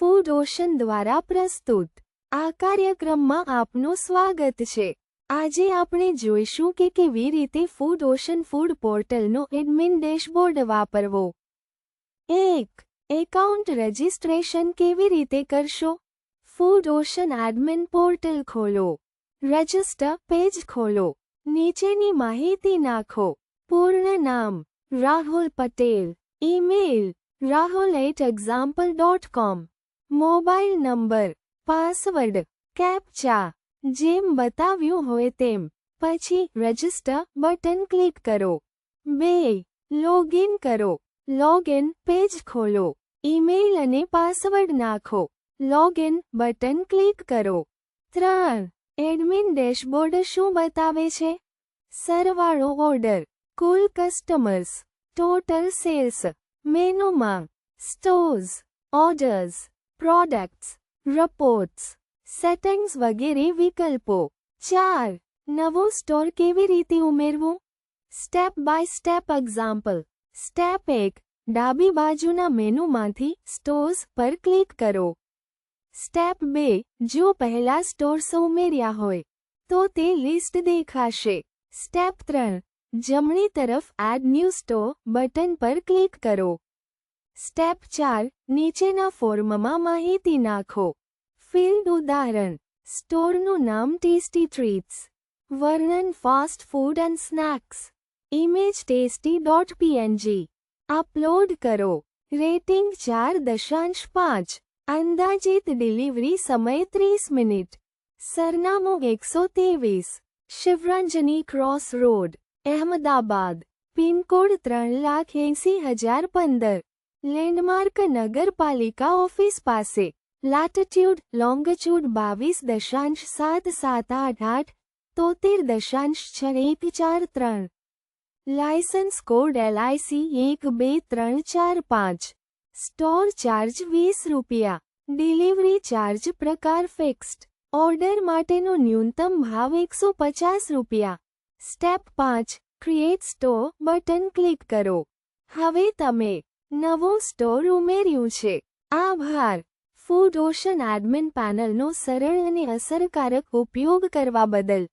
Food ocean દ્વારા પ્રસ્તુત આ કાર્યક્રમમાં આપનું સ્વાગત છે। આજે આપણે જોઈશું કે કેવી રીતે ફૂડ ઓશન ફૂડ પોર્ટલનો એડમિન ડેશબોર્ડ વાપરવો। 1. એકાઉન્ટ રજિસ્ટ્રેશન કેવી રીતે કરશો? ફૂડ ઓશન એડમિન પોર્ટલ ખોલો। રજિસ્ટર પેજ ખોલો। નીચેની માહિતી નાખો। પૂર્ણ નામ Rahul Patel. Email rahul@example.com। Mobile number, password, captcha જેમ બતાવ્યું હોય તેમ। પછી રજિસ્ટર બટન ક્લિક કરો। 2. લોગિન કરો। લોગિન પેજ ખોલો। ઈમેલ અને પાસવર્ડ નાખો। લોગિન બટન ક્લિક કરો। 3. એડમિન ડેશબોર્ડ શું બતાવે છે? સરવાળો ઓર્ડર, કુલ કસ્ટમર્સ, ટોટલ સેલ્સ, મેનુમાં, stores, orders, products, reports, settings વગેરે વિકલ્પો। 4. નવું સ્ટોર કેવી રીતે ઉમેરવું? Step by step example. Step 1. ડાબી બાજુના મેનુમાંથી સ્ટોર્સ પર ક્લિક કરો। સ્ટેપ 2. જો પહેલા સ્ટોર્સ ઉમેર્યા હોય તો તે લિસ્ટ દેખાશે। સ્ટેપ 3. જમણી તરફ એડ ન્યૂ સ્ટોર બટન પર ક્લિક કરો। સ્ટેપ 4. નીચેના ફોર્મમાં માહિતી નાખો। ફિલ્ડ ઉદાહરણ, સ્ટોરનું નામ ટેસ્ટી ટ્રીટ્સ, વર્ણન fast food and snacks, image tasty.png, upload કરો। રેટિંગ 4.5, અંદાજિત ડિલિવરી સમય 30 મિનિટ, સરનામું 123, Shivranjani cross road, Ahmedabad, pin code 3,80,015, landmark નગરપાલિકા ઓફિસ પાસે, latitude longitude 22.778, 73.6143, licence code LIC 123445, store charge ₹20, delivery charge પ્રકાર ફિક્સ્ડ, ઓર્ડર માટેનો ન્યૂનતમ ભાવ ₹150। Step 5. Create store button click કરો। હવે તમે નવું સ્ટોર ઉમેર્યું છે। આભાર। ફૂડ ઓશન એડમિન પેનલનો સરળ અને અસરકારક ઉપયોગ કરવા બદલ